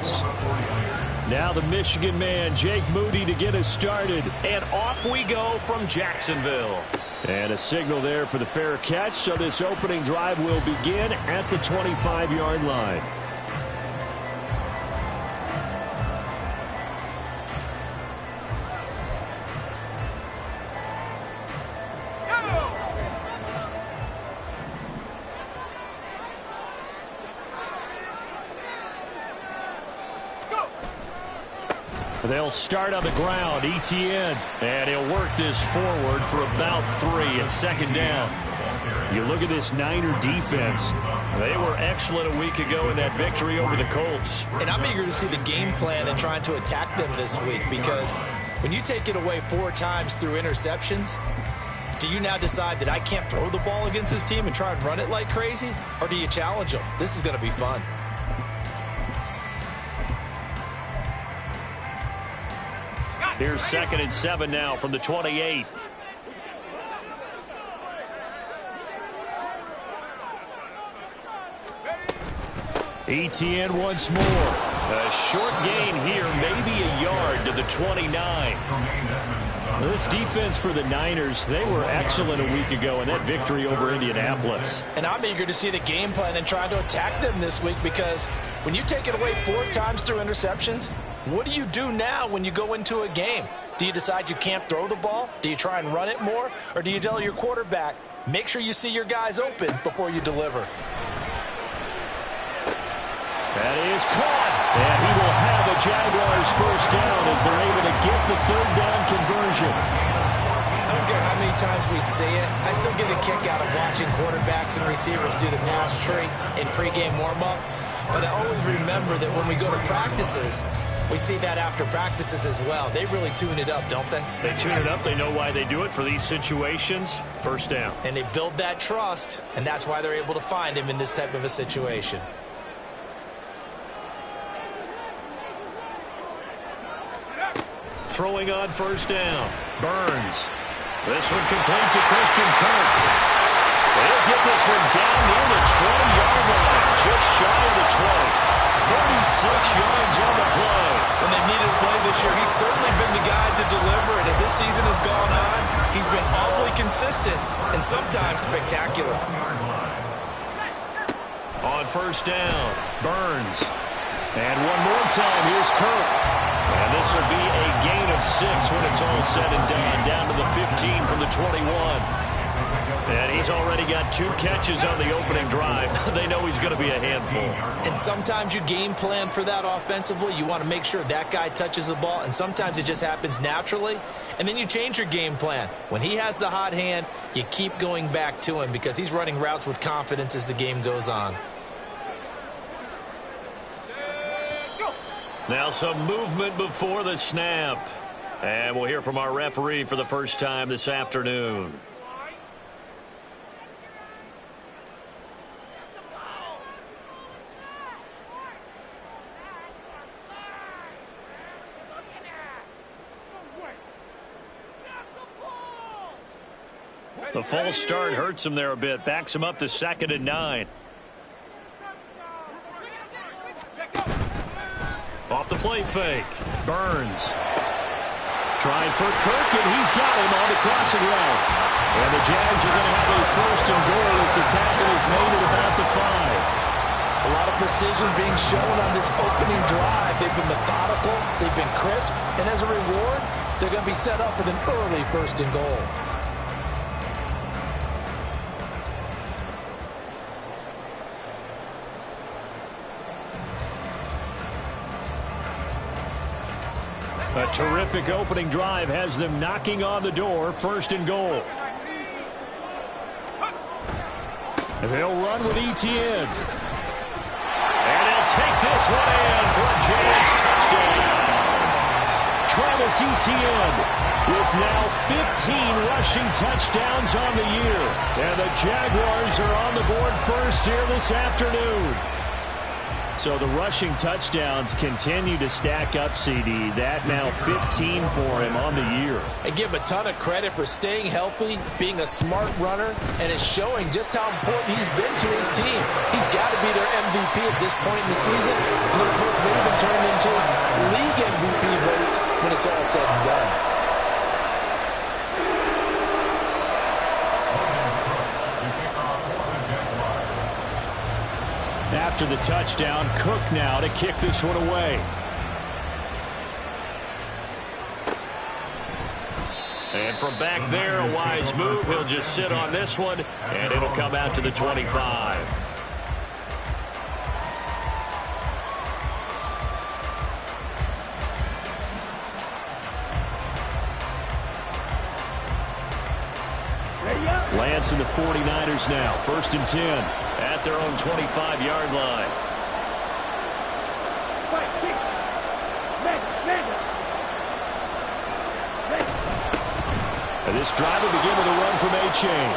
Jaguars. Now the Michigan man, Jake Moody, to get us started. And off we go from Jacksonville. And a signal there for the fair catch, so this opening drive will begin at the 25-yard line. They'll start on the ground. Etienne. And he'll work this forward for about 3 and second down. You look at this Niner defense. They were excellent a week ago in that victory over the Colts. And I'm eager to see the game plan and trying to attack them this week, because when you take it away 4 times through interceptions, do you now decide that I can't throw the ball against this team and try and run it like crazy? Or do you challenge them? This is going to be fun. Here's 2nd and 7 now from the 28. Etienne once more. A short gain here, maybe a yard to the 29. This defense for the Niners, they were excellent a week ago in that victory over Indianapolis. And I'm eager to see the game plan and try to attack them this week, because when you take it away 4 times through interceptions, what do you do now when you go into a game? Do you decide you can't throw the ball? Do you try and run it more? Or do you tell your quarterback, make sure you see your guys open before you deliver? That is caught. And he will have the Jaguars first down as they're able to get the 3rd down conversion. I don't care how many times we see it. I still get a kick out of watching quarterbacks and receivers do the pass tree in pregame warm-up. But I always remember that when we go to practices, we see that after practices as well. They really tune it up, don't they? They tune it up. They know why they do it for these situations. First down. And they build that trust, and that's why they're able to find him in this type of a situation. Throwing on first down. Burns. This one complete to Christian Kirk. They'll get this one down near the 20-yard line. Just shy of the 20. 36 yards on the play. When they needed a play this year, he's certainly been the guy to deliver it. As this season has gone on, he's been awfully consistent and sometimes spectacular. On first down, Burns. And one more time, here's Kirk. And this will be a gain of 6 when it's all said and done. Down to the 15 from the 21. And he's already got 2 catches on the opening drive. They know he's going to be a handful. And sometimes you game plan for that offensively. You want to make sure that guy touches the ball, and sometimes it just happens naturally. And then you change your game plan. When he has the hot hand, you keep going back to him because he's running routes with confidence as the game goes on. Now some movement before the snap. And we'll hear from our referee for the first time this afternoon. The false start hurts him there a bit. Backs him up to 2nd and 9. Off the play fake. Burns. Trying for Kirk, and he's got him on the crossing route. And the Jags are going to have a 1st and goal as the tackle is made at about the 5. A lot of precision being shown on this opening drive. They've been methodical, they've been crisp, and as a reward, they're going to be set up with an early 1st and goal. A terrific opening drive has them knocking on the door. 1st and goal. And they'll run with Etienne. And they'll take this one in for a Jags touchdown. Travis Etienne with now 15 rushing touchdowns on the year. And the Jaguars are on the board first here this afternoon. So the rushing touchdowns continue to stack up, CD. That now 15 for him on the year. I give him a ton of credit for staying healthy, being a smart runner, and it's showing just how important he's been to his team. He's got to be their MVP at this point in the season. And those both may even turn after the touchdown. Cook now to kick this one away. And from back there, a wise move. He'll just sit on this one, and it'll come out to the 25. Lance and the 49ers now. 1st and 10 at their own 25-yard line. And this drive will begin with a run from A-Chain.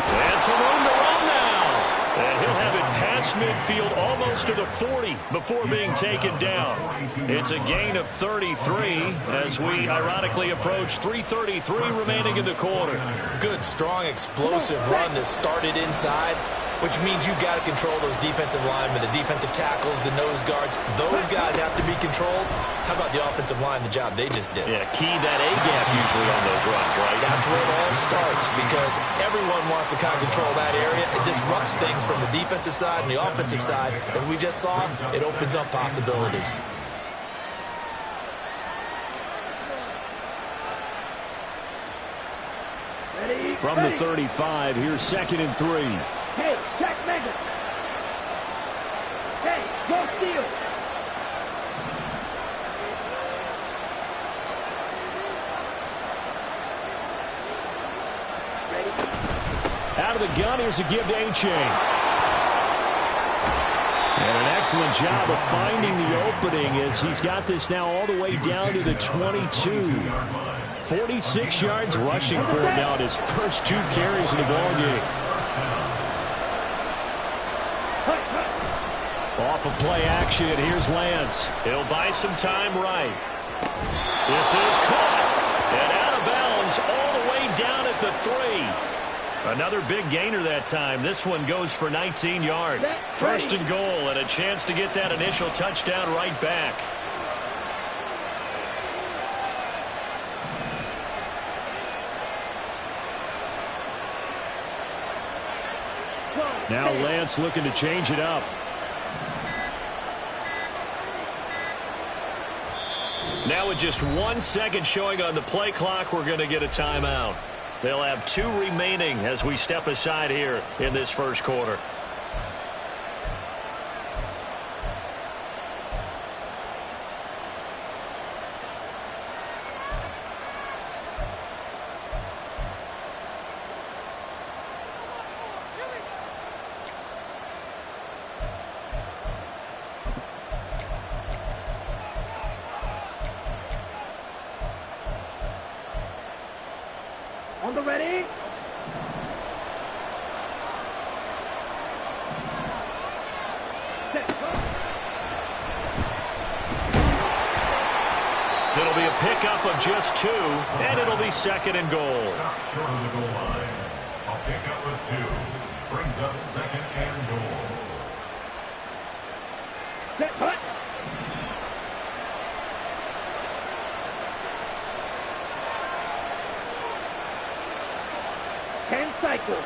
And some room to run now. And he'll have it past midfield almost to the 40 before being taken down. It's a gain of 33 as we ironically approach 3:33 remaining in the quarter. Good, strong, explosive run that started inside, which means you've got to control those defensive linemen, the defensive tackles, the nose guards. Those guys have to be controlled. How about the offensive line, the job they just did? Yeah, key that A-gap usually on those runs, right? That's where it all starts because everyone wants to kind of control that area. It disrupts things from the defensive side and the offensive side. As we just saw, it opens up possibilities. From the 35, here's 2nd and 3. Hey, check Megan. Hey, go steal. Out of the gun, here's a give to A-Chain. And an excellent job of finding the opening as he's got this now all the way down to the 22. 46 yards rushing for him now in his first 2 carries in the ballgame. Off of play action, here's Lance. He'll buy some time right. This is caught. And out of bounds all the way down at the 3. Another big gainer that time. This one goes for 19 yards. 1st and goal and a chance to get that initial touchdown right back. Now Lance looking to change it up. Now with just 1 second showing on the play clock, we're going to get a timeout. They'll have 2 remaining as we step aside here in this first quarter. On the ready. It'll be a pickup of just 2, and it'll be 2nd and goal. Stop short of the goal line. A pickup of 2 brings up 2nd and goal. Set, hut. Cycle.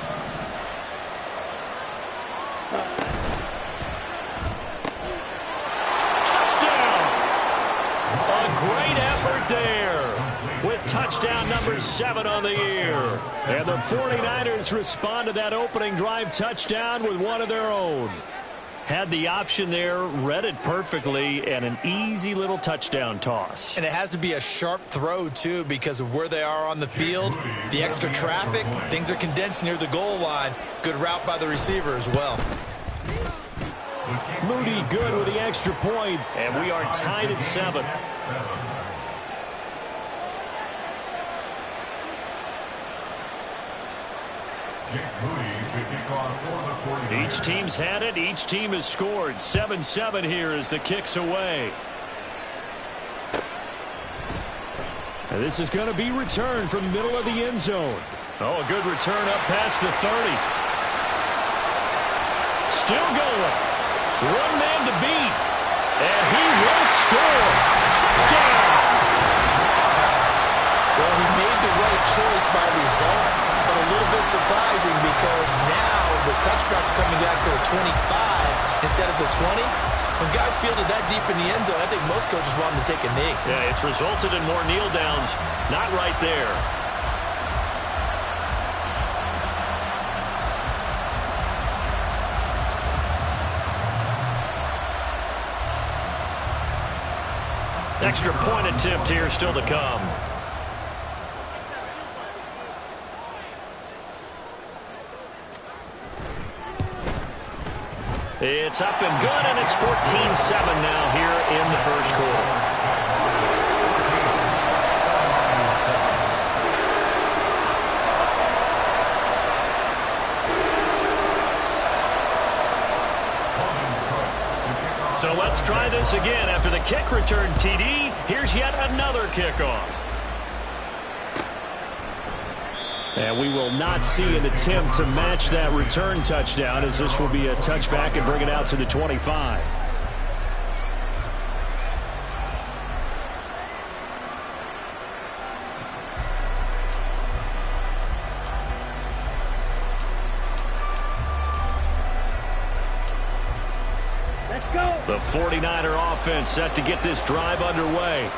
Touchdown! A great effort there with touchdown number 7 on the year. And the 49ers respond to that opening drive touchdown with one of their own. Had the option there, read it perfectly, and an easy little touchdown toss. And it has to be a sharp throw, too, because of where they are on the field. The extra traffic, things are condensed near the goal line. Good route by the receiver as well. Moody good with the extra point, and we are tied at 7. Each team's had it. Each team has scored. 7-7 here as the kick's away. And this is going to be returned from the middle of the end zone. Oh, a good return up past the 30. Still going. One man to beat. And he will score. Touchdown. Well, he made the right choice by result. But a a little bit surprising because now the touchbacks coming back to the 25 instead of the 20. When guys fielded that deep in the end zone, I think most coaches want them to take a knee. Yeah, it's resulted in more kneel downs. Not right there. Extra point attempt here still to come. It's up and good, and it's 14-7 now here in the first quarter. So let's try this again. After the kick return TD, here's yet another kickoff. And we will not see an attempt to match that return touchdown, as this will be a touchback and bring it out to the 25. The 49er offense set to get this drive underway.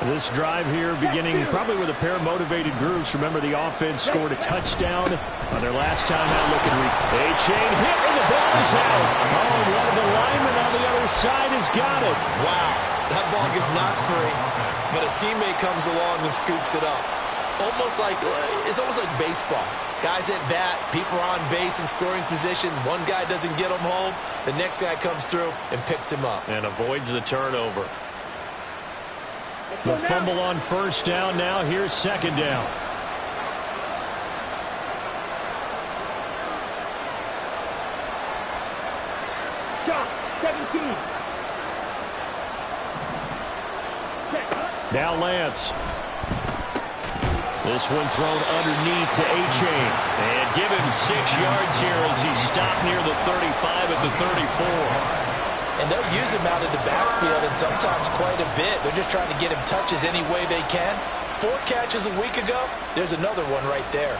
This drive here beginning probably with a pair of motivated groups. Remember, the offense scored a touchdown on their last time out looking. A-chain hit and the ball is out. Oh, and one of the linemen on the other side has got it. Wow, that ball gets knocked free, but a teammate comes along and scoops it up. It's almost like baseball. Guys at bat, people are on base in scoring position. One guy doesn't get him home. The next guy comes through and picks him up. And avoids the turnover. The fumble on first down. Now here's second down. Shot, 17. Now Lance. This one thrown underneath to A-Chain. And give him 6 yards here as he stopped near the 35 at the 34. And they'll use him out of the backfield, and sometimes quite a bit. They're just trying to get him touches any way they can. 4 catches a week ago. There's another one right there.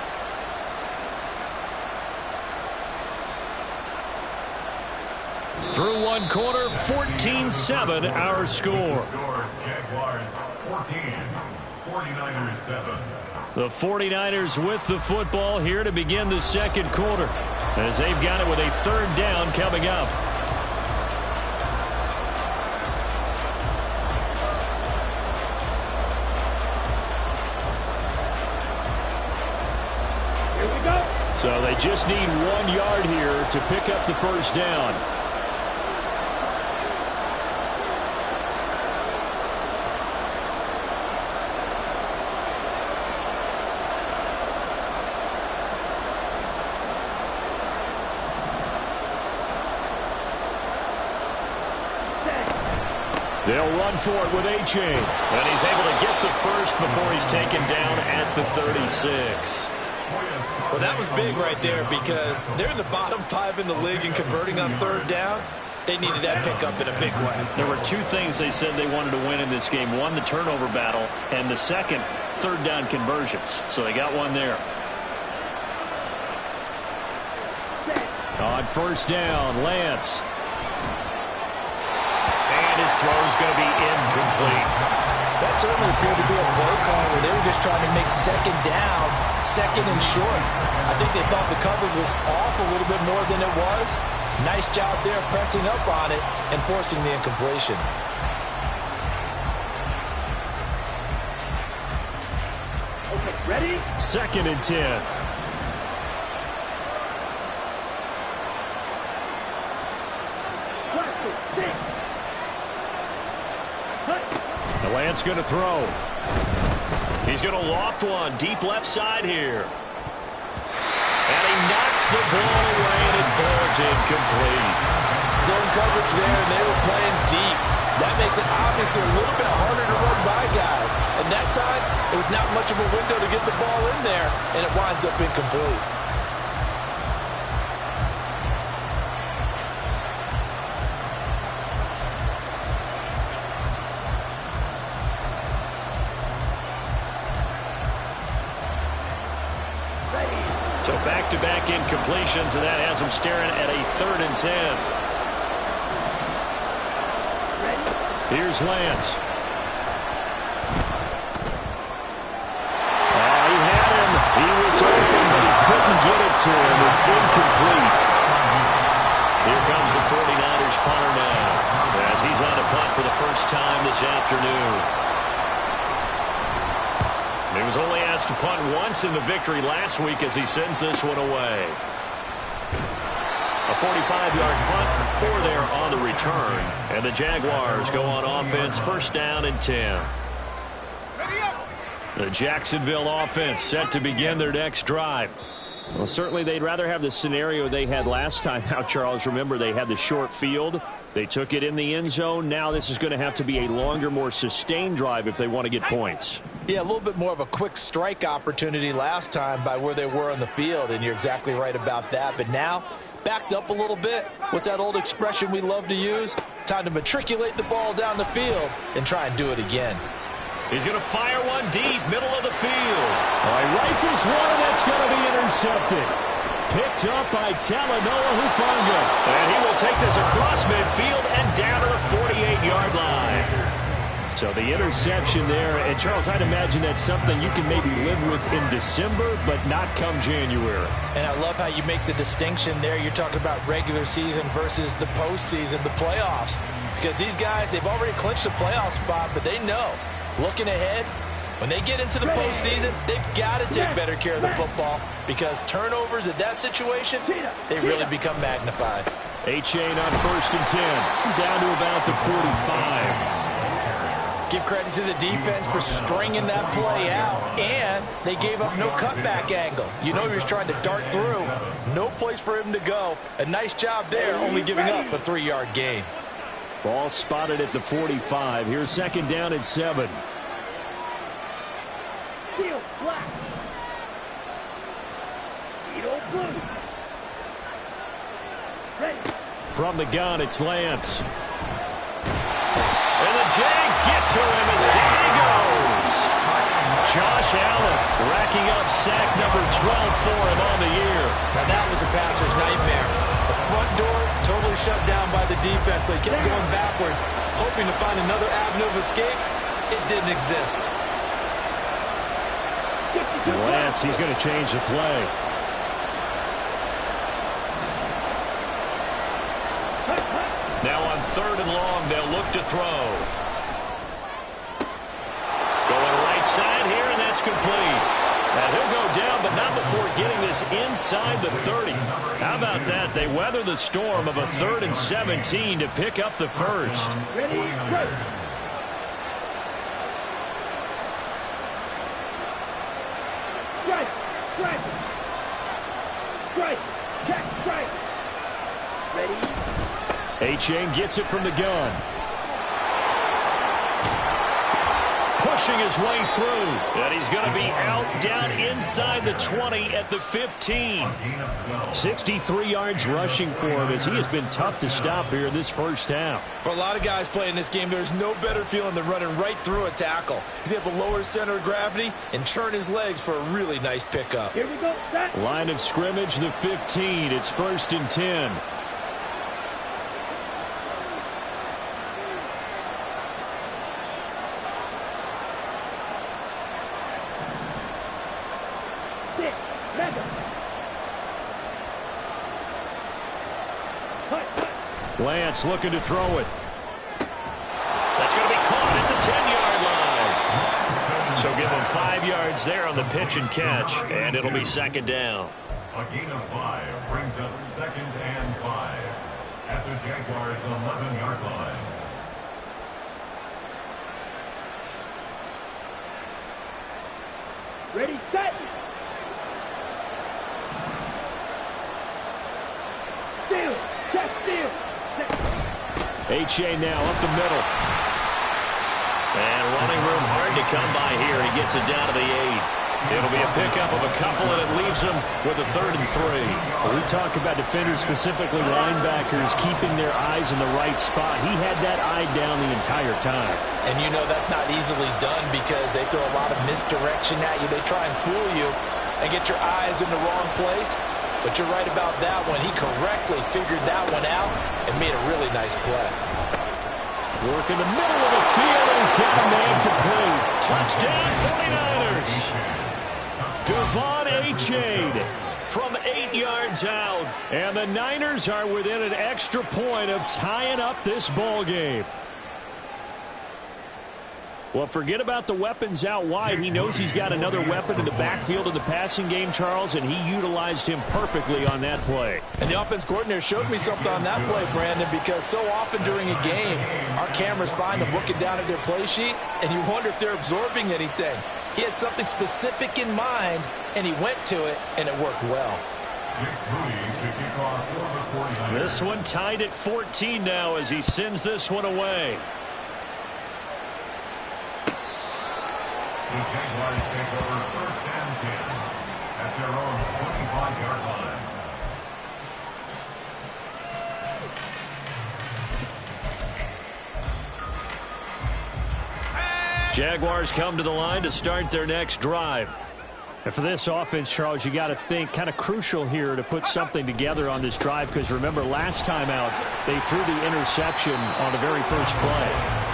Through one quarter, 14-7 our score. Jaguars 14, 49ers 7. The 49ers with the football here to begin the second quarter, as they've got it with a third down coming up. So they just need 1 yard here to pick up the first down. They'll run for it with A-Chain. And he's able to get the first before he's taken down at the 36. Well, that was big right there because they're in the bottom 5 in the league and converting on third down. They needed that pickup in a big way. There were 2 things they said they wanted to win in this game. One, the turnover battle, and the second, third down conversions. So they got one there. On first down, Lance. And his throw is going to be incomplete. That certainly appeared to be a play call where they were just trying to make second down, second and short. I think they thought the coverage was off a little bit more than it was. Nice job there pressing up on it and forcing the incompletion. Okay, ready? Second and 10. Lance going to throw. He's going to loft one deep left side here. And he knocks the ball away, and it falls incomplete. Zone coverage there, and they were playing deep. That makes it obviously a little bit harder to run by guys. And that time, it was not much of a window to get the ball in there, and it winds up incomplete. So back-to-back incompletions, and that has them staring at a 3rd and 10. Here's Lance. He had him. He was open, but he couldn't get it to him. It's incomplete. Here comes the 49ers punter now, as he's on to punt for the first time this afternoon. He was only asked to punt once in the victory last week as he sends this one away. A 45-yard punt, 4 there on the return. And the Jaguars go on offense, 1st down and 10. The Jacksonville offense set to begin their next drive. Well, certainly they'd rather have the scenario they had last time out, Charles. Remember, they had the short field. They took it in the end zone. Now this is going to have to be a longer, more sustained drive if they want to get points. Yeah, a little bit more of a quick strike opportunity last time by where they were on the field, and you're exactly right about that. But now, backed up a little bit. What's that old expression we love to use? Time to matriculate the ball down the field and try and do it again. He's going to fire one deep, middle of the field. He rifles one, and that's going to be intercepted. Picked up by Talanoa Hufanga. And he will take this across midfield and down to the 48-yard line. So the interception there, and Charles, I'd imagine that's something you can maybe live with in December, but not come January. And I love how you make the distinction there. You're talking about regular season versus the postseason, the playoffs. Because these guys, they've already clinched a playoff spot, but they know, looking ahead, when they get into the postseason, they've got to take better care of the football because turnovers in that situation, they really become magnified. A-Chain on 1st and 10, down to about the 45. Give credit to the defense for stringing that play out, and they gave up no cutback angle. You know he was trying to dart through. No place for him to go. A nice job there, only giving up a 3-yard gain. Ball spotted at the 45. Here's 2nd down and 7. Steel black. Steel blue. Ready. From the gun, it's Lance. And the Jags get to him as down he goes. Josh Allen racking up sack number 12 for him on the year. Now that was a passer's nightmare. The front door totally shut down by the defense, so he kept going backwards, hoping to find another avenue of escape. It didn't exist. Lance, he's going to change the play. Now on 3rd and long, they'll look to throw. Going right side here, and that's complete. Now he'll go down, but not before getting this inside the 30. How about that? They weather the storm of a 3rd and 17 to pick up the first. Ready, go. Strike, strike. Strike, check, strike. Ready. A-Chain gets it from the gun. Pushing his way through. And he's going to be out down inside the 20 at the 15. 63 yards rushing for him as he has been tough to stop here in this first half. For a lot of guys playing this game, there's no better feeling than running right through a tackle. He's able to lower his center of gravity and churn his legs for a really nice pickup. Here we go, set. Line of scrimmage, the 15. It's 1st and 10. Lance looking to throw it. That's going to be caught at the 10-yard line. So give him 5 yards there on the pitch and catch, and it'll be 2nd down. A gain of 5 brings up 2nd and 5 at the Jaguars' 11-yard line. Ready, set. Steal, check, steal. A-Chain now up the middle. And running room hard to come by here. He gets it down to the 8. It'll be a pickup of a couple, and it leaves him with a 3rd and 3. When we talk about defenders, specifically linebackers, keeping their eyes in the right spot. He had that eye down the entire time. And you know that's not easily done because they throw a lot of misdirection at you. They try and fool you. and get your eyes in the wrong place. But you're right about that one. He correctly figured that one out and made a really nice play. Work in the middle of the field, and he's got a man complete. Touchdown, 49ers. Devon Achane from 8 yards out. And the Niners are within an extra point of tying up this ball game. Well, forget about the weapons out wide. He knows he's got another weapon in the backfield of the passing game, Charles, and he utilized him perfectly on that play. And the offense coordinator showed me something on that play, Brandon, because so often during a game, our cameras find them looking down at their play sheets, and you wonder if they're absorbing anything. He had something specific in mind, and he went to it, and it worked well. This one tied at 14 now as he sends this one away. The Jaguars take over 1st and 10 at their own 25-yard line. Jaguars come to the line to start their next drive. And for this offense, Charles, you got to think kind of crucial here to put something together on this drive, because remember last time out they threw the interception on the very first play.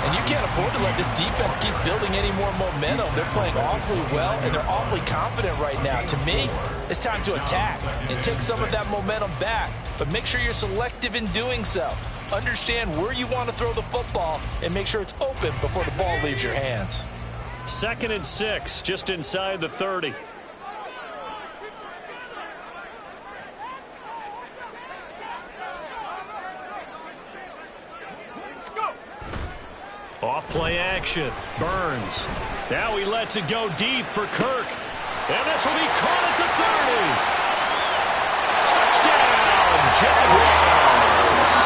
And you can't afford to let this defense keep building any more momentum. They're playing awfully well, and they're awfully confident right now. To me, it's time to attack and take some of that momentum back, but make sure you're selective in doing so. Understand where you want to throw the football and make sure it's open before the ball leaves your hands. 2nd and 6, just inside the 30. Off play action. Burns. Now he lets it go deep for Kirk. And this will be caught at the 30. Touchdown, Jaguars.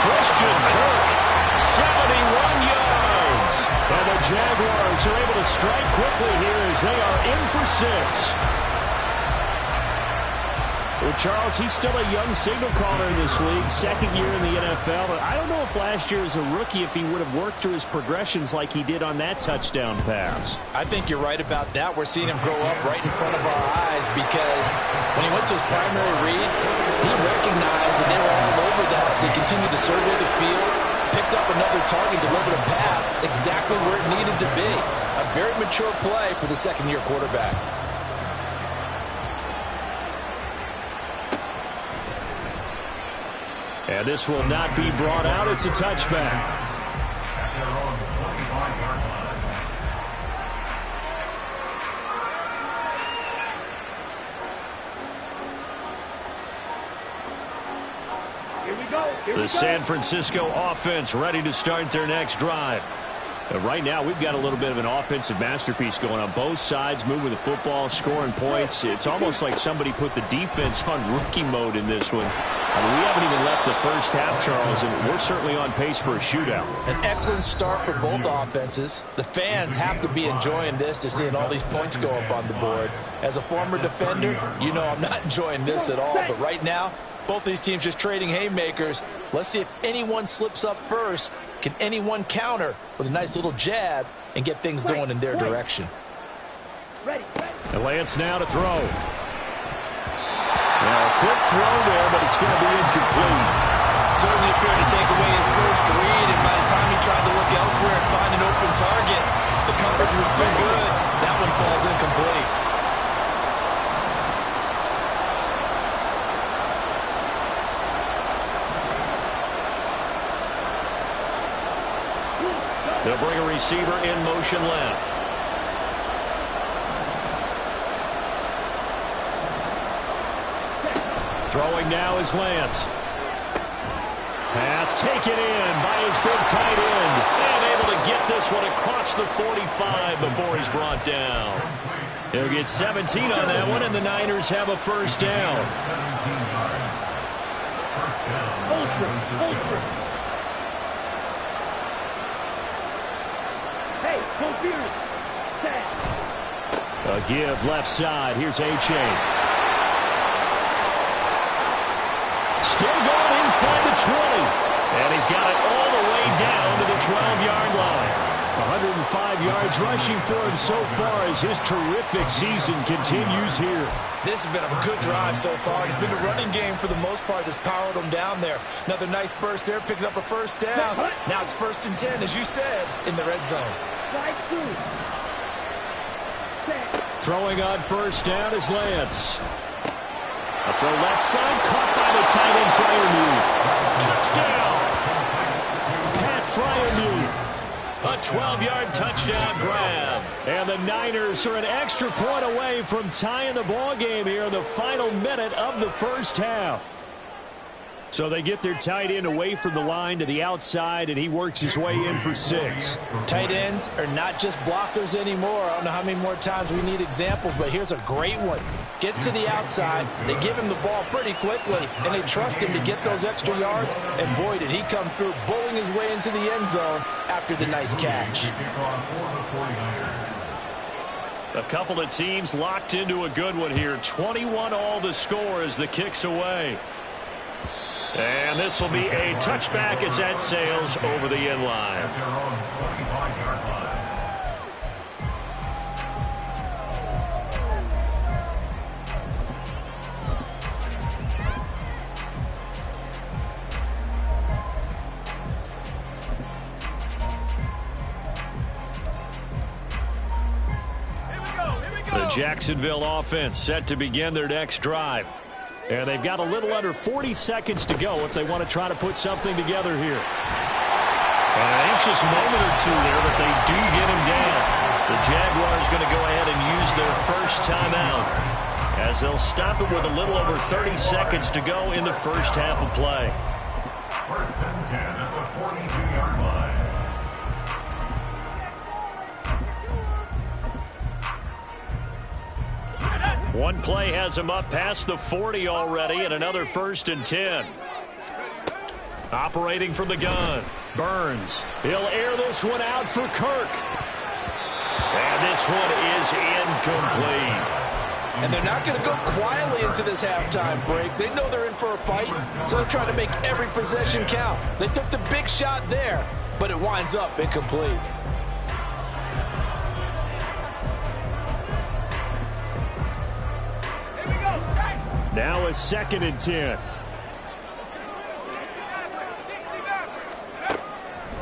Christian Kirk, 71 yards. And the Jaguars are able to strike quickly here as they are in for 6. Well, Charles, he's still a young signal caller in this league, 2nd year in the NFL. But I don't know if last year as a rookie, if he would have worked through his progressions like he did on that touchdown pass. I think you're right about that. We're seeing him grow up right in front of our eyes, because when he went to his primary read, he recognized that they were all over that as he continued to survey the field, picked up another target, delivered a pass exactly where it needed to be. A very mature play for the 2nd-year quarterback. And this will not be brought out. It's a touchback. At their own 25-yard line. Here we go. The San Francisco offense ready to start their next drive. Right now, we've got a little bit of an offensive masterpiece going on both sides, moving the football, scoring points. It's almost like somebody put the defense on rookie mode in this one. I mean, we haven't even left the first half, Charles, and we're certainly on pace for a shootout. An excellent start for both offenses. The fans have to be enjoying this to seeing all these points go up on the board. As a former defender, you know I'm not enjoying this at all. But right now, both these teams just trading haymakers. Let's see if anyone slips up first. Can anyone counter with a nice little jab and get things going in their direction? And Lance now to throw. Now, a quick throw there, but it's going to be incomplete. Certainly appeared to take away his first read, and by the time he tried to look elsewhere and find an open target, the coverage was too good. That one falls incomplete. They'll bring a receiver in motion left. Throwing now is Lance. Pass taken in by his big tight end. And able to get this one across the 45 before he's brought down. He'll get 17 on that one, and the Niners have a first down. Hey, Cofield. A give left side. Here's Achane. Still going inside the 20. And he's got it all the way down to the 12-yard line. 105 yards rushing for him so far as his terrific season continues here. This has been a good drive so far. It's been a running game for the most part that's powered them down there. Another nice burst there, picking up a first down. Now it's 1st and 10, as you said, in the red zone. Throwing on first down is Lance. A throw left side, caught by the tight end Freiermuth. Touchdown! Pat Freiermuth. A 12-yard touchdown grab. And the Niners are an extra point away from tying the ball game here in the final minute of the first half. So they get their tight end away from the line to the outside, and he works his way in for 6. Tight ends are not just blockers anymore. I don't know how many more times we need examples, but here's a great one. Gets to the outside, they give him the ball pretty quickly, and they trust him to get those extra yards, and boy, did he come through, bowling his way into the end zone after the nice catch. A couple of teams locked into a good one here. 21 all the score as the kick's away. And this will be a touchback as that sails over the end line. The Jacksonville offense set to begin their next drive. And they've got a little under 40 seconds to go if they want to try to put something together here. An anxious moment or two there, but they do get him down. The Jaguars going to go ahead and use their first timeout as they'll stop it with a little over 30 seconds to go in the first half of play. 1st and 10 at the 42-yard line. One play has him up past the 40 already, and another 1st and 10. Operating from the gun, Burns. He'll air this one out for Kirk. And this one is incomplete. And they're not going to go quietly into this halftime break. They know they're in for a fight, so they're trying to make every possession count. They took the big shot there, but it winds up incomplete. Now a 2nd and 10.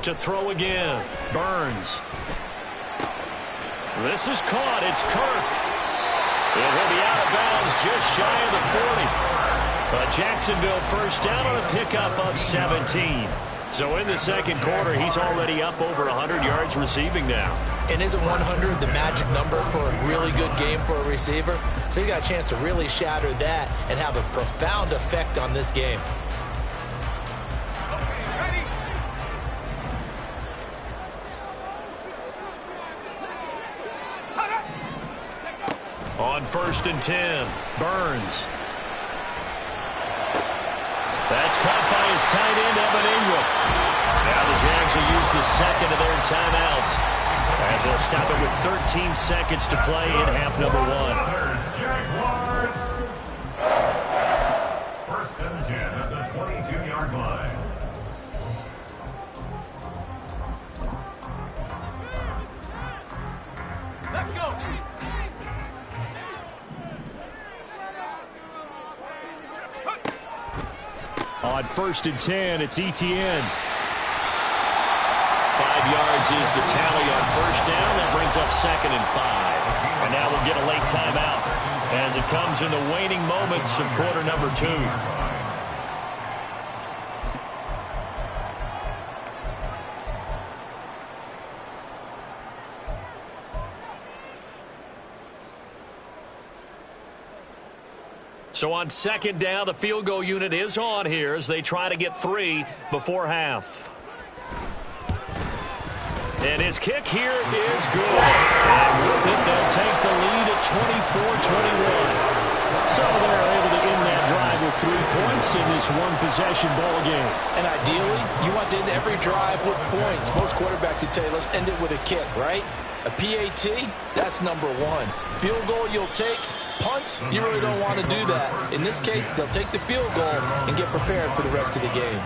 To throw again, Burns. This is caught. It's Kirk. It will be out of bounds just shy of the 40. But Jacksonville first down on a pickup of 17. So in the second quarter, he's already up over 100 yards receiving now. And isn't 100 the magic number for a really good game for a receiver? So he got a chance to really shatter that and have a profound effect on this game. On 1st and 10, Burns. That's caught by his tight end, Evan Ingram. Now the Jags will use the second of their timeouts as they'll stop it with 13 seconds to play in half number 1. Jaguars. 1st and 10 at the 22-yard line. Let's go. On 1st and 10, it's Etienne. 5 yards is the tally on first down. That brings up 2nd and 5. And now we'll get a late timeout as it comes in the waning moments of quarter number 2. So on 2nd down, the field goal unit is on here as they try to get 3 before half. And his kick here is good. And with it, they'll take the lead at 24-21. So they're able to end that drive with 3 points in this one-possession ball game. And ideally, you want to end every drive with points. Most quarterbacks would tell you, let's end it with a kick, right? A PAT, that's number 1. Field goal you'll take. Punts, you really don't want to do that. In this case, they'll take the field goal and get prepared for the rest of the game.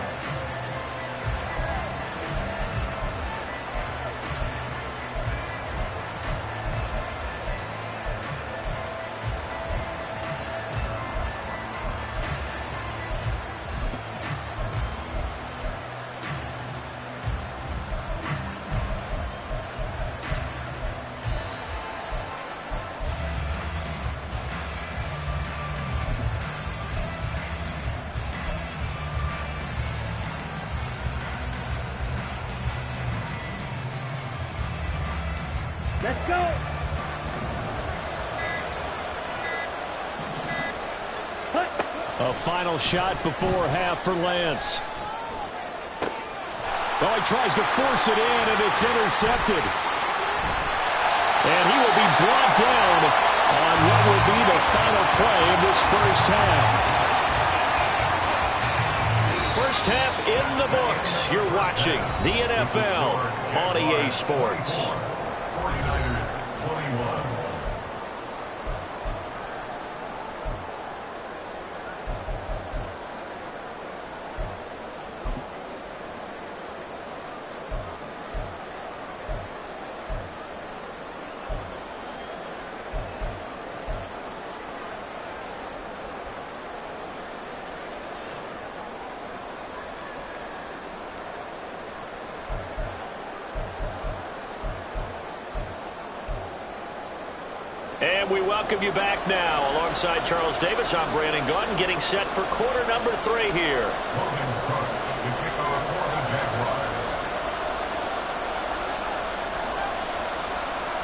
Let's go. A final shot before half for Lance. Oh, he tries to force it in, and it's intercepted. And he will be brought down on what will be the final play of this first half. First half in the books. You're watching the NFL on EA Sports. 49ers 21. And we welcome you back now. Alongside Charles Davis, I'm Brandon Gaudin, getting set for quarter number 3 here.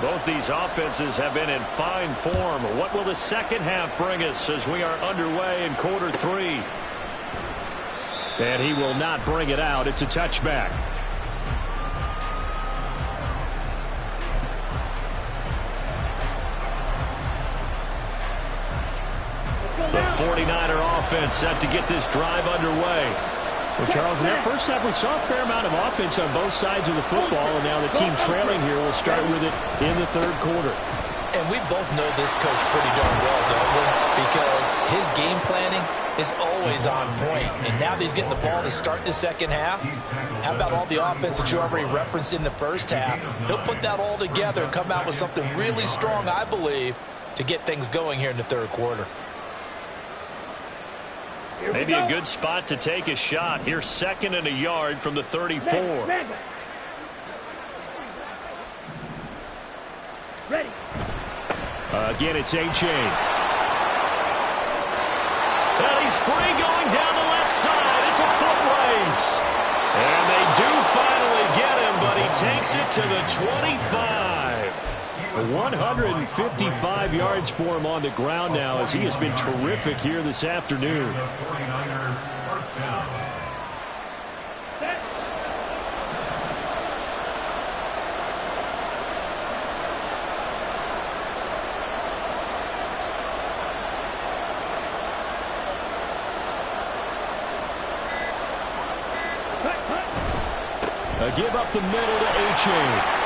Both these offenses have been in fine form. What will the second half bring us as we are underway in quarter 3? And he will not bring it out. It's a touchback. The 49er offense set to get this drive underway. Well, Charles, in that first half, we saw a fair amount of offense on both sides of the football, and now the team trailing here will start with it in the third quarter. And we both know this coach pretty darn well, don't we? Because his game planning is always on point. And now that he's getting the ball to start the second half, how about all the offense that you already referenced in the first half? He'll put that all together and come out with something really strong, I believe, to get things going here in the third quarter. Maybe a good spot to take a shot. Here's 2nd and a yard from the 34. Ready. Again, it's A-Chain. And he's free going down the left side. It's a foot race. And they do finally get him, but he takes it to the 25. 155 yards for him on the ground now, as he has been terrific here this afternoon. The 49er first down. A give up the middle to A-Chain.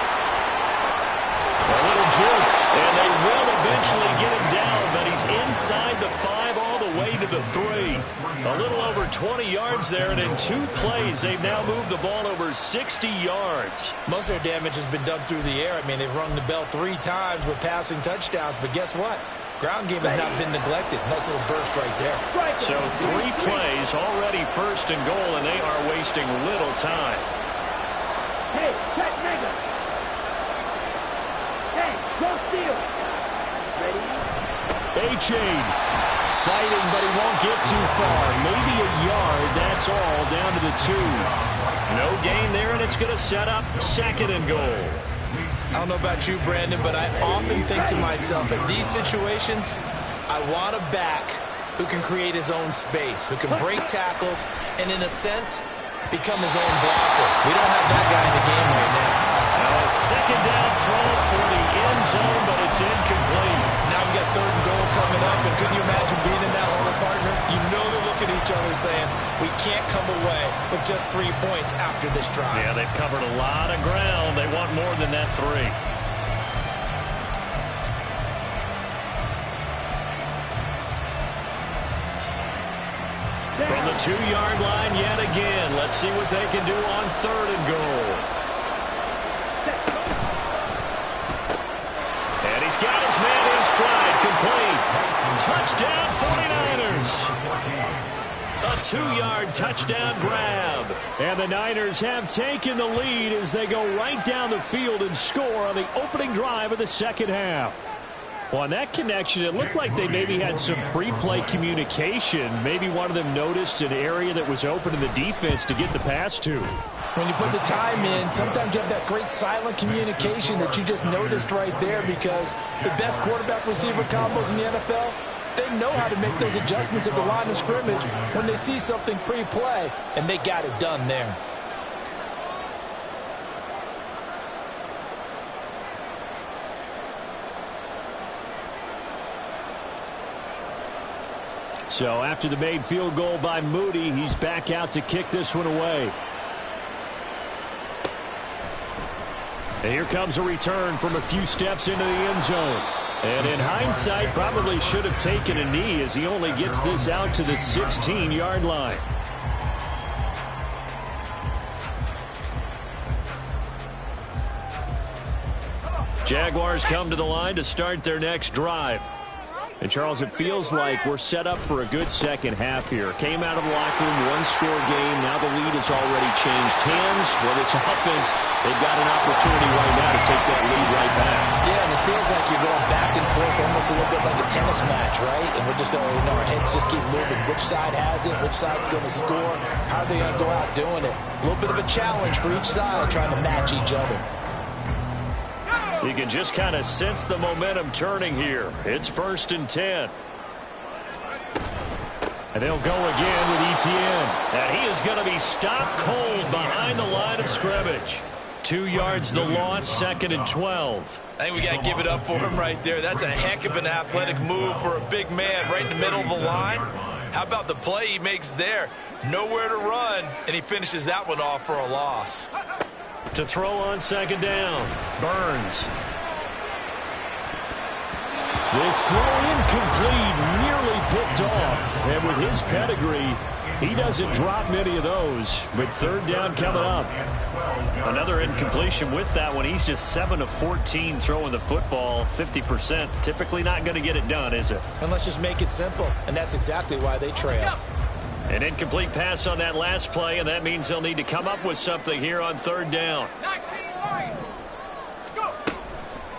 A little juke, and they will eventually get him down, but he's inside the 5 all the way to the 3. A little over 20 yards there, and in 2 plays, they've now moved the ball over 60 yards. Most of their damage has been done through the air. I mean, they've rung the bell 3 times with passing touchdowns, but guess what? Ground game has not been neglected. Nice little burst right there. So 3 plays, already 1st and goal, and they are wasting little time. Hey, check mega. Hey, go steal. Ready? A-Chain fighting, but he won't get too far. Maybe a yard, that's all, down to the 2. No gain there, and it's going to set up 2nd and goal. I don't know about you, Brandon, but I often think to myself, in these situations, I want a back who can create his own space, who can break tackles, and in a sense, become his own blocker. We don't have that guy in the game right now. Now a 2nd down throw for the end zone, but it's incomplete. Now we've got 3rd and goal coming up, and could you imagine being in that huddle, partner? You know they're looking at each other saying, we can't come away with just 3 points after this drive. Yeah, they've covered a lot of ground. They want more than that 3. From the 2-yard line yet again. Let's see what they can do on 3rd and goal. And he's got his man in stride. Complete. Touchdown 49ers. A 2-yard touchdown grab. And the Niners have taken the lead as they go right down the field and score on the opening drive of the second half. Well, on that connection, it looked like they maybe had some pre-play communication. Maybe one of them noticed an area that was open in the defense to get the pass to. When you put the time in, sometimes you have that great silent communication that you just noticed right there, because the best quarterback-receiver combos in the NFL, they know how to make those adjustments at the line of scrimmage when they see something pre-play, and they got it done there. So after the made field goal by Moody, he's back out to kick this one away. And here comes a return from a few steps into the end zone. And in hindsight, probably should have taken a knee, as he only gets this out to the 16-yard line. Jaguars come to the line to start their next drive. And, Charles, it feels like we're set up for a good second half here. Came out of the locker room, one-score game. Now the lead has already changed hands. Well, this offense, they've got an opportunity right now to take that lead right back. Yeah, and it feels like you're going back and forth almost a little bit like a tennis match, right? And we're just, our heads just keep moving. Which side has it? Which side's going to score? How are they going to go out doing it? A little bit of a challenge for each side, trying to match each other. You can just kind of sense the momentum turning here. It's 1st and 10. And they'll go again with Etienne. And he is going to be stopped cold behind the line of scrimmage. 2 yards the loss, 2nd and 12. I think we got to give it up for him right there. That's a heck of an athletic move for a big man right in the middle of the line. How about the play he makes there? Nowhere to run, and he finishes that one off for a loss. To throw on 2nd down, Burns. This throw incomplete, nearly picked off. And with his pedigree, he doesn't drop many of those. But 3rd down coming up. Another incompletion with that one. He's just 7 of 14 throwing the football, 50%. Typically not going to get it done, is it? And let's just make it simple. And that's exactly why they trail. An incomplete pass on that last play, and that means they'll need to come up with something here on 3rd down.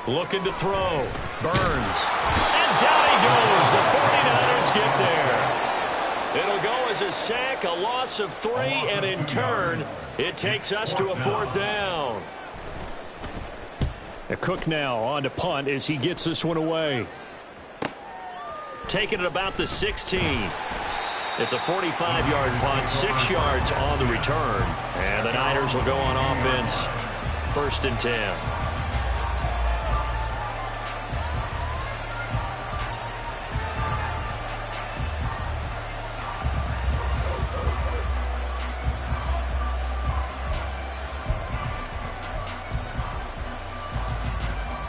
Looking to throw. Burns. And down he goes. The 49ers get there. It'll go as a sack, a loss of 3, and in turn, it takes us to a 4th down. Cook now on to punt as he gets this one away. Taking it about the 16. It's a 45-yard punt, 6 yards on the return. And the Niners will go on offense, 1st and 10.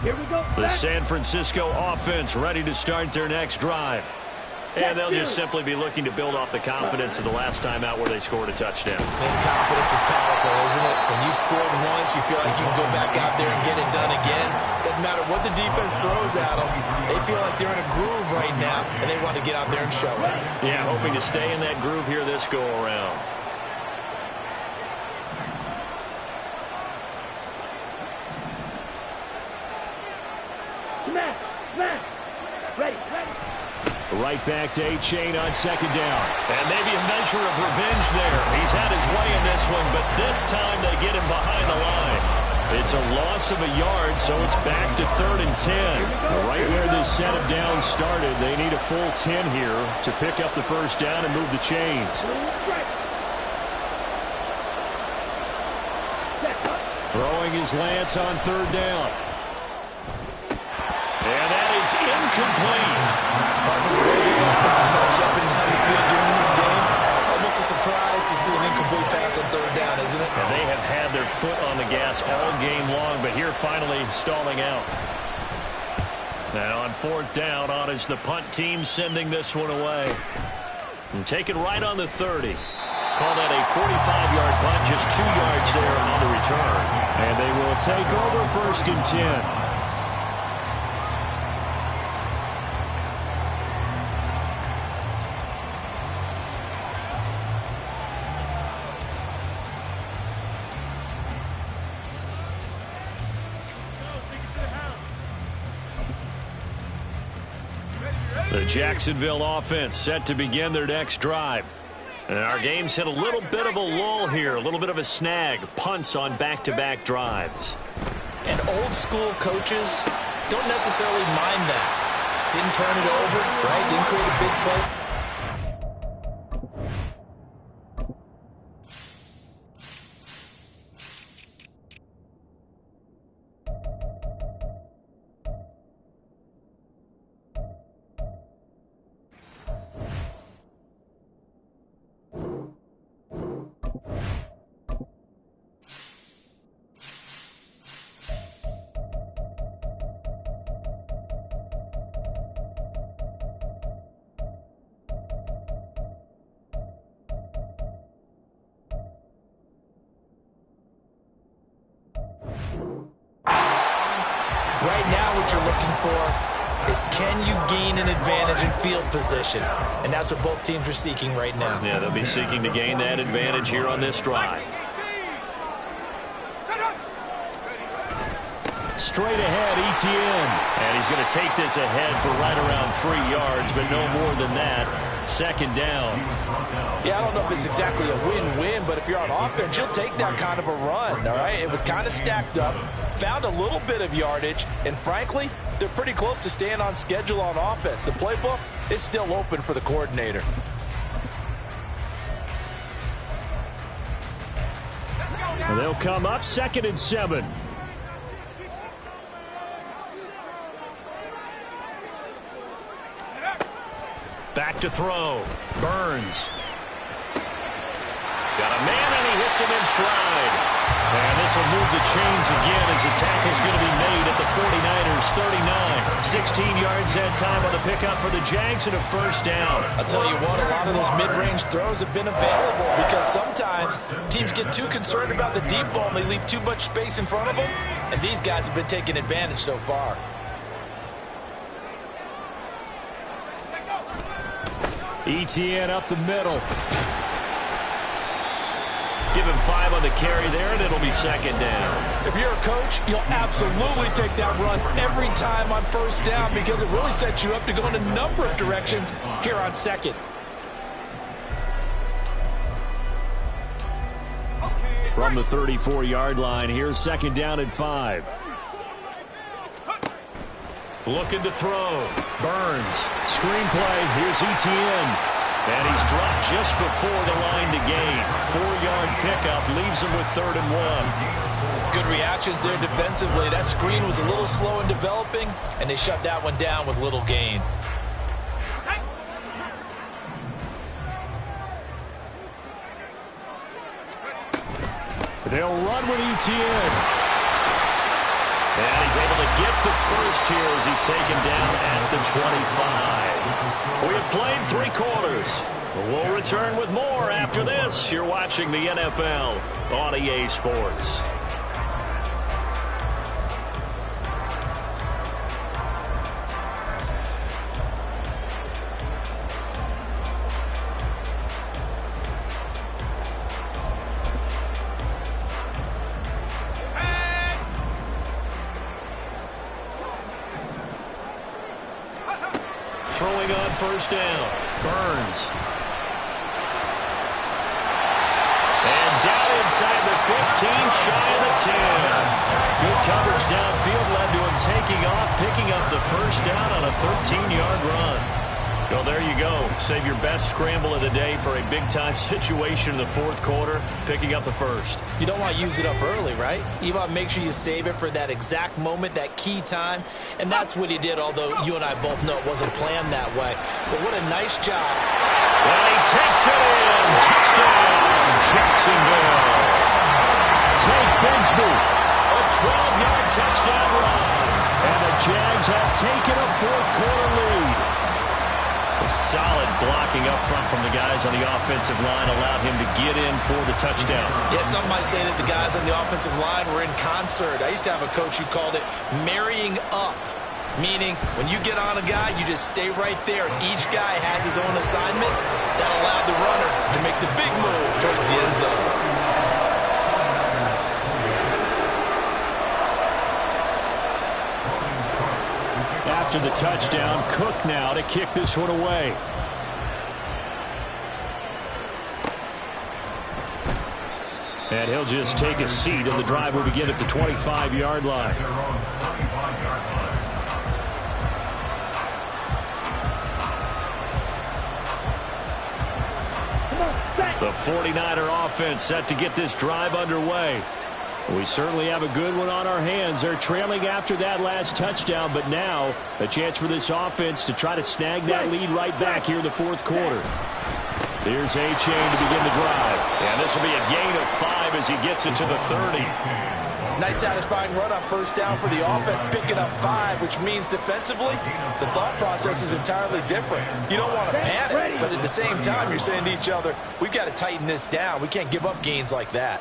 Here we go. The San Francisco offense ready to start their next drive. And they'll just simply be looking to build off the confidence of the last time out where they scored a touchdown. And confidence is powerful, isn't it? When you scored once, you feel like you can go back out there and get it done again. Doesn't matter what the defense throws at them. They feel like they're in a groove right now, and they want to get out there and show it. Yeah, hoping to stay in that groove here this go-around. Smash, smash. Ready, ready. Right back to A-Chain on 2nd down. And maybe a measure of revenge there. He's had his way in this one, but this time they get him behind the line. It's a loss of a yard, so it's back to 3rd and 10. Right where this set of downs started, they need a full 10 here to pick up the 1st down and move the chains. Throwing his Lance on 3rd down. And that is incomplete. Partner, the way this offense is marched up and down the field during this game, it's almost a surprise to see an incomplete pass on 3rd down, isn't it? And they have had their foot on the gas all game long, but here finally stalling out. Now on 4th down, on is the punt team sending this one away. And taken right on the 30. Call that a 45-yard punt, just 2 yards there on the return. And they will take over 1st and 10. The Jacksonville offense set to begin their next drive. And our game's hit a little bit of a lull here, a little bit of a snag. Punts on back-to-back drives. And old school coaches don't necessarily mind that. Didn't turn it over, right? Didn't create a big play. Right now what you're looking for is, can you gain an advantage in field position? And that's what both teams are seeking right now. Yeah, they'll be seeking to gain that advantage here on this drive. Straight ahead, Etienne. And he's going to take this ahead for right around 3 yards, but no more than that. Second down. Yeah, I don't know if it's exactly a win-win, but if you're on offense, you'll take that kind of a run, all right? It was kind of stacked up, found a little bit of yardage, and frankly, they're pretty close to staying on schedule on offense. The playbook is still open for the coordinator. And they'll come up 2nd and 7. Back to throw. Burns. Got a man, and he hits him in stride. And this will move the chains again as the tackle's going to be made at the 49ers' 39. 16 yards that time on the pickup for the Jags and a first down. I'll tell you what, a lot of those mid-range throws have been available because sometimes teams get too concerned about the deep ball and they leave too much space in front of them. And these guys have been taking advantage so far. Etienne up the middle. Give him 5 on the carry there, and it'll be second down. If you're a coach, you'll absolutely take that run every time on first down because it really sets you up to go in a number of directions here on second. From the 34-yard line, here's second down and 5. Looking to throw. Burns. Screenplay. Here's Etienne. And he's dropped just before the line to gain. 4-yard pickup leaves him with 3rd and 1. Good reactions there defensively. That screen was a little slow in developing, and they shut that one down with little gain. They'll run with Etienne. And he's able to get the first here as he's taken down at the 25. We have played 3 quarters. We'll return with more after this. You're watching the NFL on EA Sports. Throwing on first down. Burns. And down inside the 15, shy of the 10. Good coverage downfield led to him taking off, picking up the first down on a 13-yard run. Well, there you go. Save your best scramble of the day for a big-time situation in the 4th quarter, picking up the first. You don't want to use it up early, right? You want to make sure you save it for that exact moment, that key time. And that's what he did, although you and I both know it wasn't planned that way. But what a nice job. And he takes it in. Touchdown, Jacksonville. Take Bigsby. A 12-yard touchdown run. And the Jags have taken a 4th quarter lead. Solid blocking up front from the guys on the offensive line allowed him to get in for the touchdown. Yeah, some might say that the guys on the offensive line were in concert. I used to have a coach who called it marrying up, meaning when you get on a guy, you just stay right there. And each guy has his own assignment. That allowed the runner to make the big move towards the end zone. After the touchdown, Cook now to kick this one away. And he'll just take a seat, and the drive will begin at the 25-yard line. The 49er offense set to get this drive underway. We certainly have a good one on our hands. They're trailing after that last touchdown, but now a chance for this offense to try to snag that lead right back here in the fourth quarter. Here's A-Chain to begin the drive. And this will be a gain of 5 as he gets it to the 30. Nice satisfying run on first down for the offense, picking up 5, which means defensively, the thought process is entirely different. You don't want to panic, but at the same time, you're saying to each other, we've got to tighten this down. We can't give up gains like that.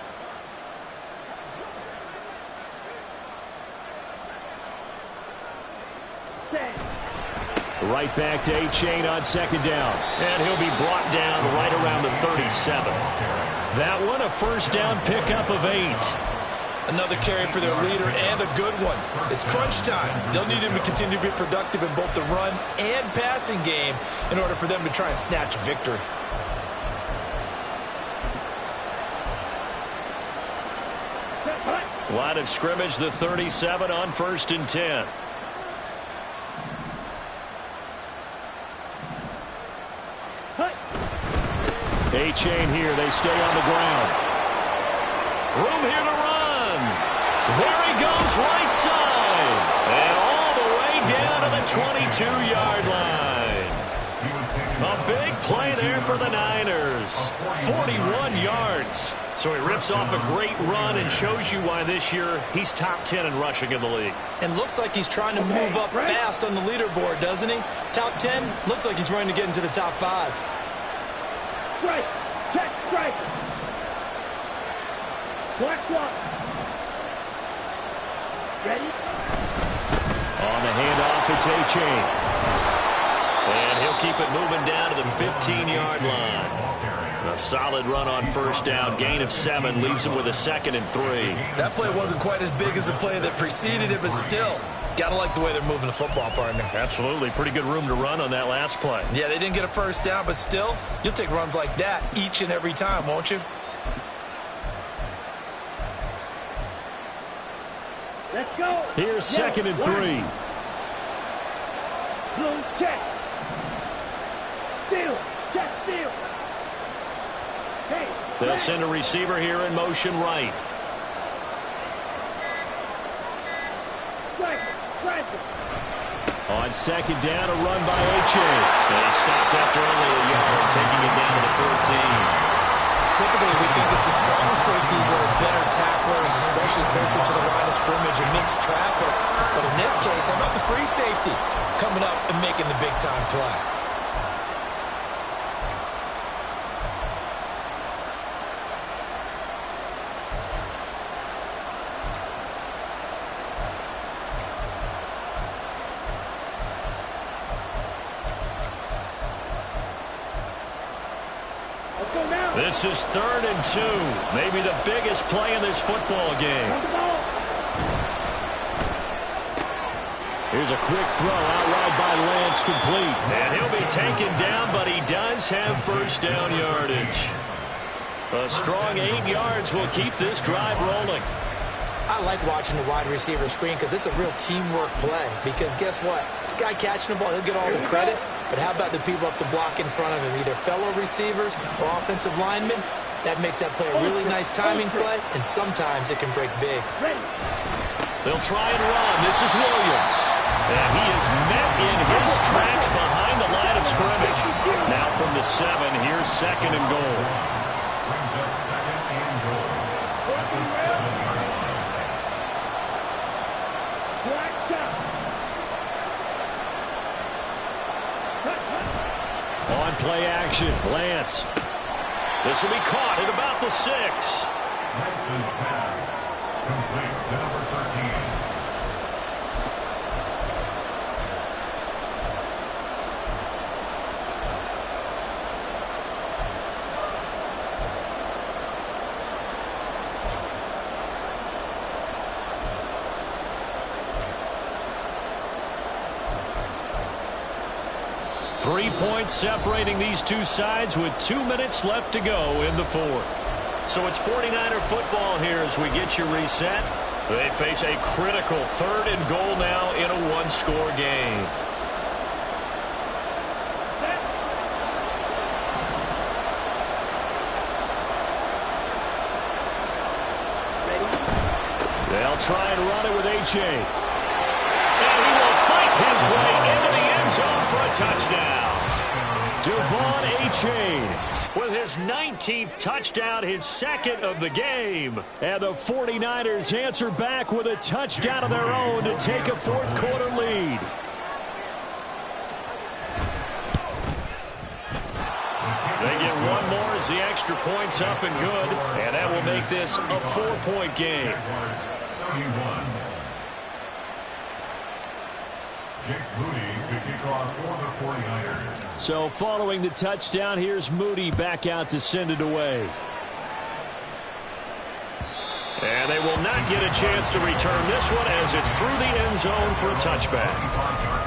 Right back to A-Chain on second down. And he'll be brought down right around the 37. That one, a first down pickup of 8. Another carry for their leader and a good one. It's crunch time. They'll need him to continue to be productive in both the run and passing game in order for them to try and snatch victory. Line of scrimmage, the 37 on 1st and 10. A-Chain here. They stay on the ground. Room here to run. There he goes, right side. And all the way down to the 22-yard line. A big play there for the Niners. 41 yards. So he rips off a great run and shows you why this year he's top 10 in rushing in the league. And looks like he's trying to move up fast on the leaderboard, doesn't he? Top 10, looks like he's running to get into the top 5. Strike! Check strike! Black block! Ready? On the handoff, it's A-Chain. And he'll keep it moving down to the 15-yard line. A solid run on first down. Gain of 7 leaves him with a 2nd and 3. That play wasn't quite as big as the play that preceded it, but still, gotta like the way they're moving the football, partner. Absolutely. Pretty good room to run on that last play. Yeah, they didn't get a first down, but still, you'll take runs like that each and every time, won't you? Let's go! Here's 2nd and 3. Blue check! Steal! Check steal! Hey! They'll send a receiver here in motion right. On second down, a run by A-Chain. They stopped after only a yard, taking it down to the 14. Typically, we think it's the stronger safeties that are better tacklers, especially closer to the line of scrimmage amidst traffic. But in this case, how about the free safety coming up and making the big-time play? This is 3rd and 2. Maybe the biggest play in this football game. Here's a quick throw out wide by Lance, complete. And he'll be taken down, but he does have first down yardage. A strong 8 yards will keep this drive rolling. I like watching the wide receiver screen because it's a real teamwork play. Because guess what? The guy catching the ball, he'll get all the credit. But how about the people up to block in front of him, either fellow receivers or offensive linemen? That makes that play a really nice timing play, and sometimes it can break big. They'll try and run. This is Williams. And he is met in his tracks behind the line of scrimmage. Now from the 7, here's 2nd and goal. Brings up 2nd and goal at the 7-yard line. On play action, Lance. This will be caught at about the 6. Lance's pass complete to number 13. 3 points separating these two sides with 2 minutes left to go in the fourth. So it's 49er football here as we get you reset. They face a critical 3rd and goal now in a one-score game. They'll try and run it with H.A. And he will fight his way into the end zone for a touchdown. Devon H.A. with his 19th touchdown, his 2nd of the game. And the 49ers answer back with a touchdown of their own to take a 4th quarter lead. They get one more as the extra point's up and good. And that will make this a 4-point game. Jake Moody to kick off for the 49ers. So following the touchdown, here's Moody back out to send it away. And they will not get a chance to return this one as it's through the end zone for a touchback.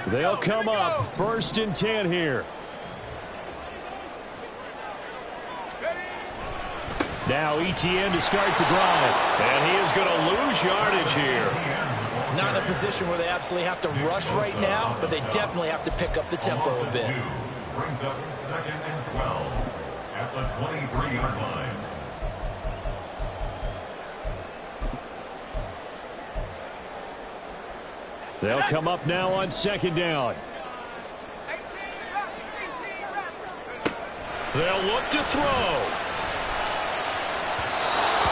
They'll come up 1st and 10 here. Now ETN to start the drive. And he is going to lose yardage here. Not in a position where they absolutely have to rush right now, but they definitely have to pick up the tempo a bit. Brings up 2nd and 12 at the 23-yard line. They'll come up now on 2nd down. They'll look to throw.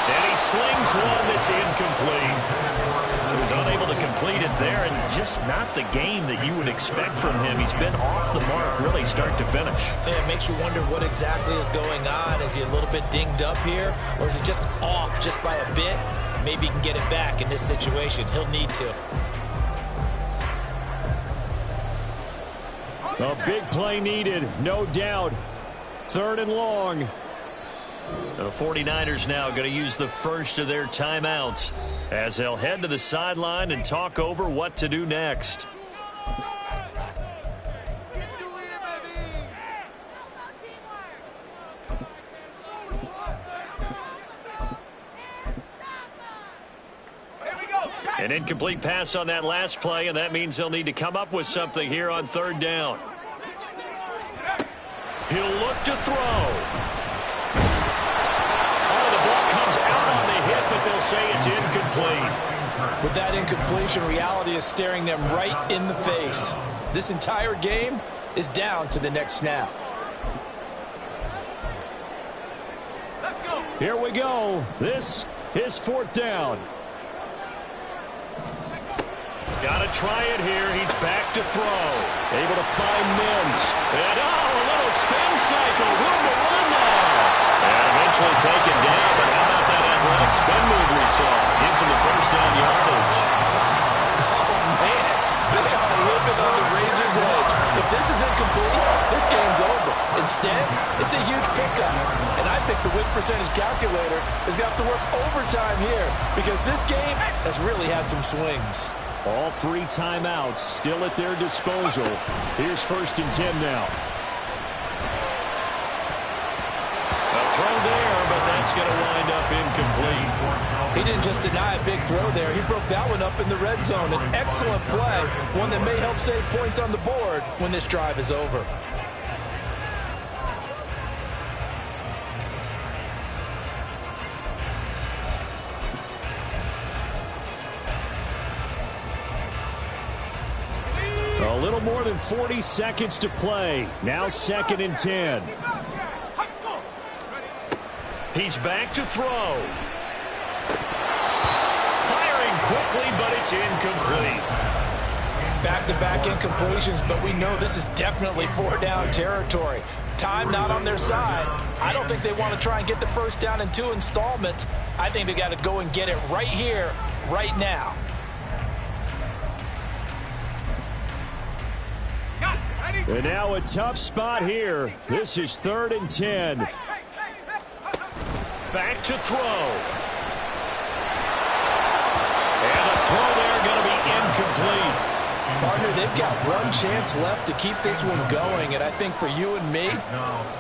And he slings one that's incomplete. He was unable to complete it there, and just not the game that you would expect from him. He's been off the mark really start to finish. Yeah, it makes you wonder what exactly is going on. Is he a little bit dinged up here, or is it just off just by a bit? Maybe he can get it back in this situation. He'll need to. A big play needed, no doubt. 3rd and long. The 49ers now going to use the first of their timeouts as they'll head to the sideline and talk over what to do next. An incomplete pass on that last play, and that means they'll need to come up with something here on 3rd down. He'll look to throw. Oh, the ball comes out on the hit, but they'll say it's incomplete. With that incompletion, reality is staring them right in the face. This entire game is down to the next snap. Here we go. This is 4th down. Got to try it here. He's back to throw. Able to find Mims. And a little spin cycle. Room to run now. And eventually taken down, but how about that athletic spin move we saw? Gives him the 1st down yardage. Oh, man. They are living on the razor's edge. If this is incomplete, this game's over. Instead, it's a huge pickup. And I think the win percentage calculator is going to have to work overtime here because this game has really had some swings. All 3 timeouts still at their disposal. Here's 1st and 10 now. A throw there, but that's going to wind up incomplete. He didn't just deny a big throw there. He broke that one up in the red zone. An excellent play, one that may help save points on the board when this drive is over. A little more than 40 seconds to play. Now 2nd and 10. He's back to throw. Firing quickly, but it's incomplete. Back-to-back incompletions, but we know this is definitely 4-down territory. Time not on their side. I don't think they want to try and get the 1st down in 2 installments. I think they got to go and get it right here, right now. And now a tough spot here. This is 3rd and 10. Back to throw. And the throw there going to be incomplete. Partner, they've got one chance left to keep this one going, and I think for you and me,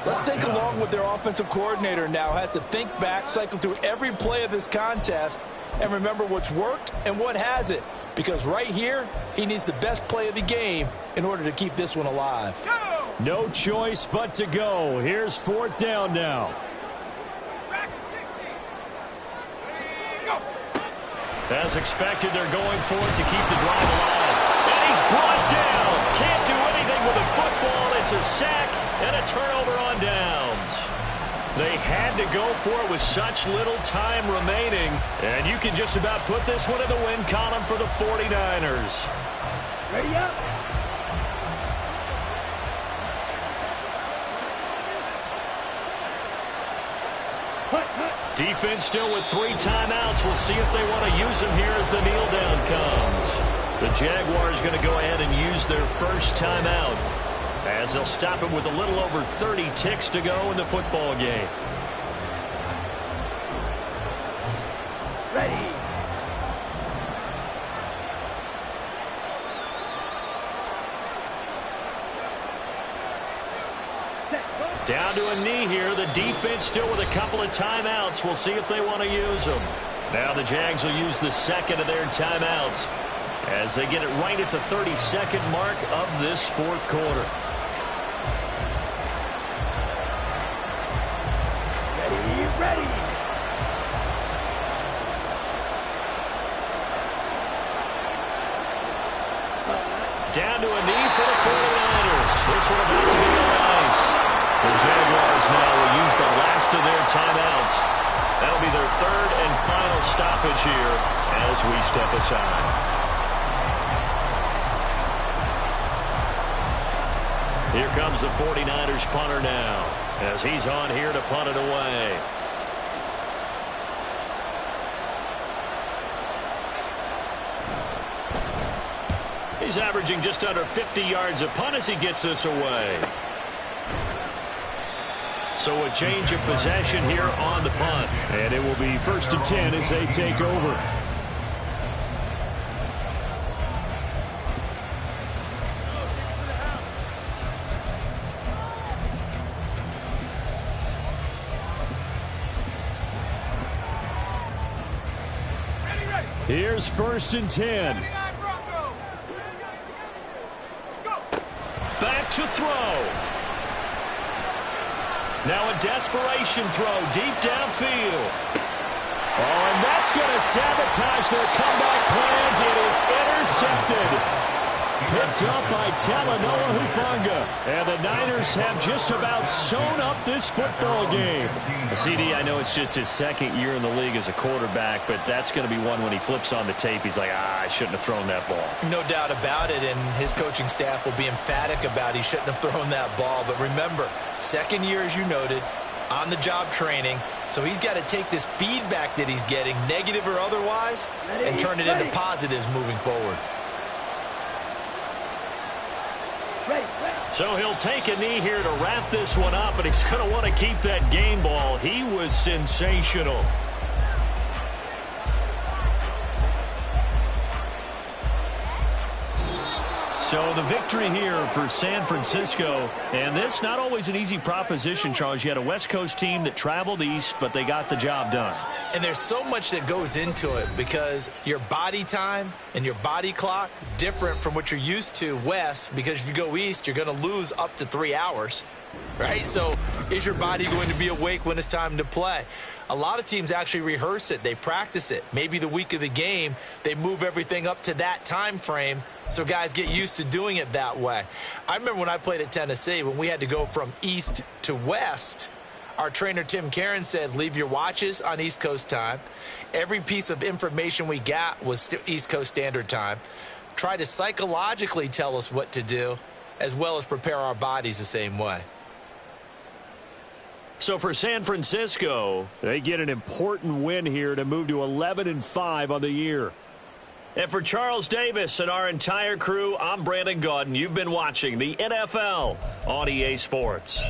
let's think along with their offensive coordinator now has to think back, cycle through every play of this contest, and remember what's worked and what hasn't. Because right here, he needs the best play of the game in order to keep this one alive. No choice but to go. Here's 4th down now. As expected, they're going for it to keep the drive alive. And he's brought down. Can't do anything with the football. It's a sack and a turnover on downs. They had to go for it with such little time remaining. And you can just about put this one in the win column for the 49ers. Ready up. Defense still with 3 timeouts. We'll see if they want to use them here as the kneel down comes. The Jaguars going to go ahead and use their first timeout as they'll stop it with a little over 30 ticks to go in the football game. Ready. Down to a knee here. The defense still with a couple of timeouts. We'll see if they want to use them. Now the Jags will use the second of their timeouts as they get it right at the 32nd mark of this 4th quarter. Ready. Down to a knee for the 49ers. This one about to be a nice. The Jaguars now will use the last of their timeouts. That'll be their 3rd and final stoppage here as we step aside. Here comes the 49ers punter now as he's on here to punt it away. He's averaging just under 50 yards a punt as he gets this away. So a change of possession here on the punt. And it will be 1st and 10 as they take over. Here's 1st and 10. Back to throw. Now a desperation throw deep downfield. Oh, and that's going to sabotage their comeback plans. It is intercepted. Picked up by Talanoa Hufanga. And the Niners have just about sewn up this football game. CD, I know it's just his 2nd year in the league as a quarterback, but that's going to be one when he flips on the tape. He's like, I shouldn't have thrown that ball. No doubt about it, and his coaching staff will be emphatic about he shouldn't have thrown that ball. But remember, 2nd year, as you noted, on-the-job training. So he's got to take this feedback that he's getting, negative or otherwise, and turn it into positives moving forward. So he'll take a knee here to wrap this one up, and he's going to want to keep that game ball. He was sensational. So the victory here for San Francisco, and this not always an easy proposition, Charles. You had a West Coast team that traveled east, but they got the job done. And there's so much that goes into it because your body time and your body clock different from what you're used to west, because if you go east, you're going to lose up to 3 hours, right? So is your body going to be awake when it's time to play? A lot of teams actually rehearse it. They practice it. Maybe the week of the game, they move everything up to that time frame so guys get used to doing it that way. I remember when I played at Tennessee, when we had to go from east to west, our trainer, Tim Karen, said, leave your watches on East Coast time. Every piece of information we got was East Coast Standard Time. Try to psychologically tell us what to do, as well as prepare our bodies the same way. So for San Francisco, they get an important win here to move to 11-5 on the year. And for Charles Davis and our entire crew, I'm Brandon Gaudin. You've been watching the NFL on EA Sports.